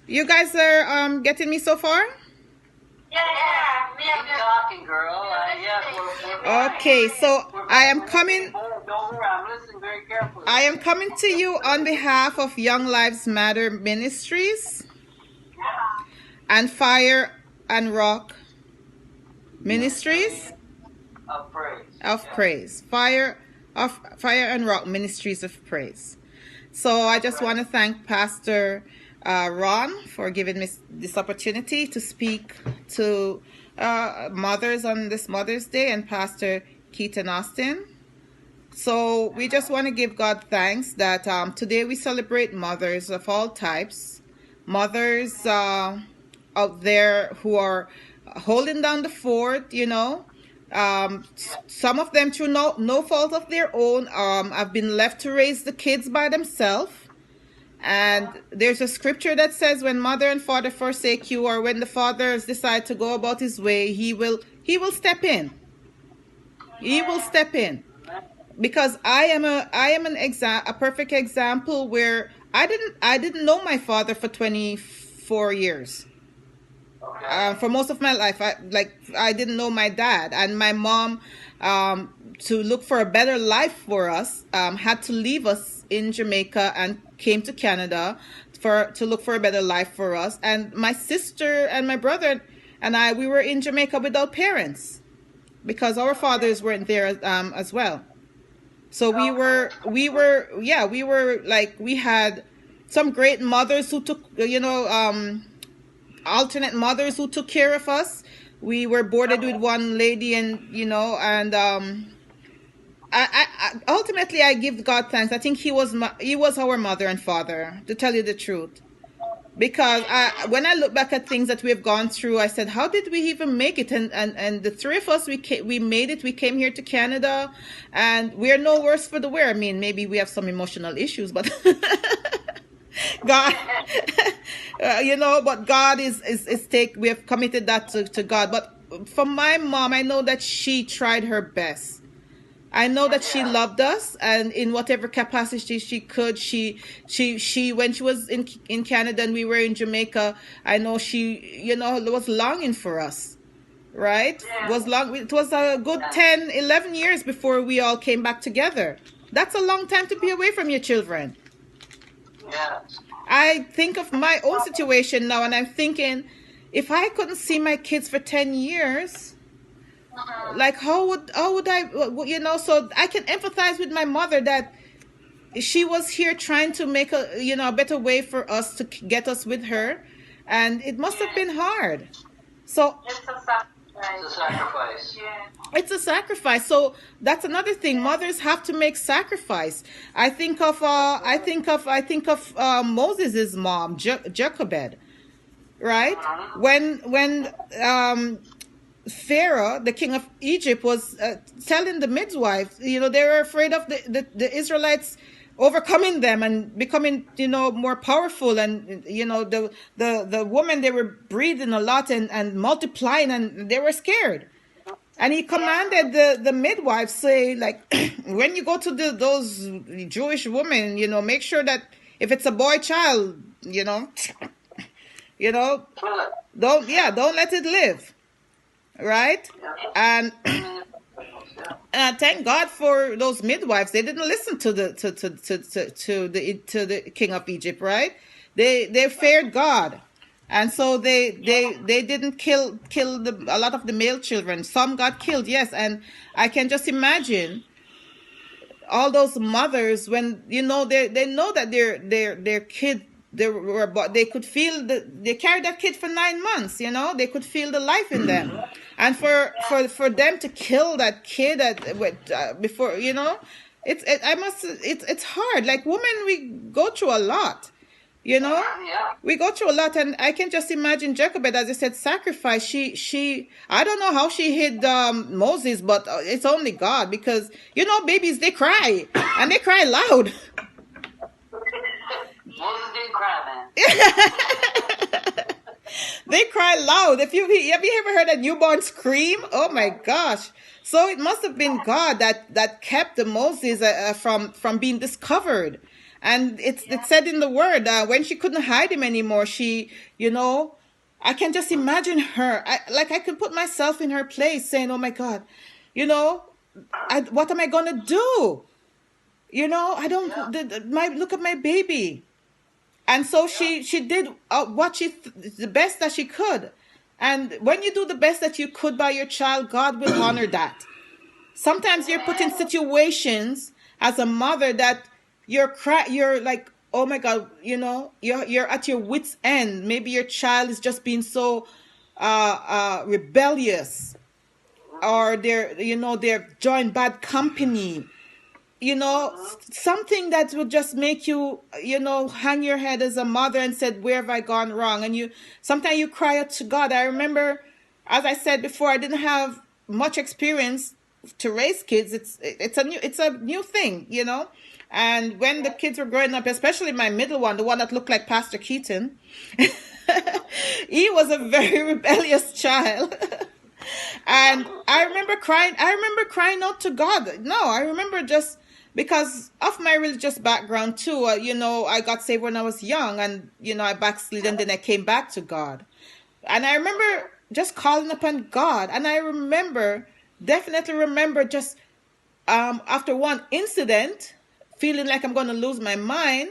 You guys are getting me so far? Yeah. Keep talking, girl. We're Okay, so I am coming. Don't worry, I'm listening very carefully. I am coming to you on behalf of Young Lives Matter Ministries and Fire and Rock Ministries Of praise. of Praise. Fire and Rock Ministries of Praise. So I just want to thank Pastor Ron for giving me this opportunity to speak to mothers on this Mother's Day, and Pastor Keaton Austin. So we just want to give God thanks that today we celebrate mothers of all types, mothers out there who are holding down the fort, some of them through no fault of their own have been left to raise the kids by themselves. And there's a scripture that says when mother and father forsake you, or when the father decides to go about his way, he will step in. He will step in. Because I am a perfect example where I didn't know my father for 24 years. For most of my life, I didn't know my dad, and my mom, to look for a better life for us, had to leave us in Jamaica and came to Canada to look for a better life for us. And my sister and my brother and we were in Jamaica without parents because our fathers weren't there as well. So we had some great mothers who took, alternate mothers who took care of us. We were boarded with one lady, and I ultimately I give God thanks. I think he was our mother and father, to tell you the truth. Because when I look back at things that we've gone through, I said, how did we even make it? And the three of us, we made it. We came here to Canada, and we're no worse for the wear. I mean, maybe we have some emotional issues, but God, but God we have committed that to God. But for my mom, I know that she tried her best. I know that she loved us, and in whatever capacity she could, she when she was in Canada and we were in Jamaica, I know she, was longing for us, right? Yeah. It was a good 10, 11 years before we all came back together. That's a long time to be away from your children. Yeah. I think of my own situation now, and I'm thinking, if I couldn't see my kids for 10 years, like how would I, so I can empathize with my mother that she was here trying to make a better way for us to get us with her, and it must have been hard. So it's a sacrifice. Yeah. It's a sacrifice. So that's another thing. Mothers have to make sacrifice. I think of Moses' mom, Jochebed, right? When Pharaoh, the king of Egypt, was telling the midwives, they were afraid of the Israelites overcoming them and becoming, more powerful. And, the women, they were breeding a lot and multiplying, and they were scared. And he commanded the midwives, say, like, when you go to those Jewish women, make sure that if it's a boy child, don't let it live. Right? And thank God for those midwives. They didn't listen to the king of Egypt, right? They feared God, and so they didn't kill a lot of the male children. Some got killed, yes, and I can just imagine all those mothers when they know that their kid. They could feel they carried that kid for 9 months, they could feel the life in them, and for them to kill that kid before, it's hard. Like women, we go through a lot, we go through a lot, and I can just imagine Jochebed, as I said, sacrifice. She I don't know how she hid Moses, but it's only God, because babies, they cry, and they cry loud. Moses didn't cry, man. They cry loud. Have you ever heard a newborn scream? Oh my gosh! So it must have been God that kept the Moses from being discovered, And it said in the word, when she couldn't hide him anymore, she, I can just imagine her. I can put myself in her place saying, oh my God, what am I going to do? I don't, look at my baby. And so she did the best that she could. And when you do the best that you could by your child, God will honor that. Sometimes you're put in situations as a mother that you're like, oh my God, you're at your wit's end. Maybe your child is just being so rebellious, or they're joined bad company. Something that would just make you, hang your head as a mother and said, where have I gone wrong? And sometimes you cry out to God. I remember, as I said before, I didn't have much experience to raise kids. It's a new thing, And when the kids were growing up, especially my middle one, the one that looked like Pastor Keaton, he was a very rebellious child. And I remember crying out to God. No, I remember just because of my religious background too. I got saved when I was young, and I backslid, and then I came back to God. And I remember just calling upon God. And I definitely remember just after one incident, feeling like I'm going to lose my mind.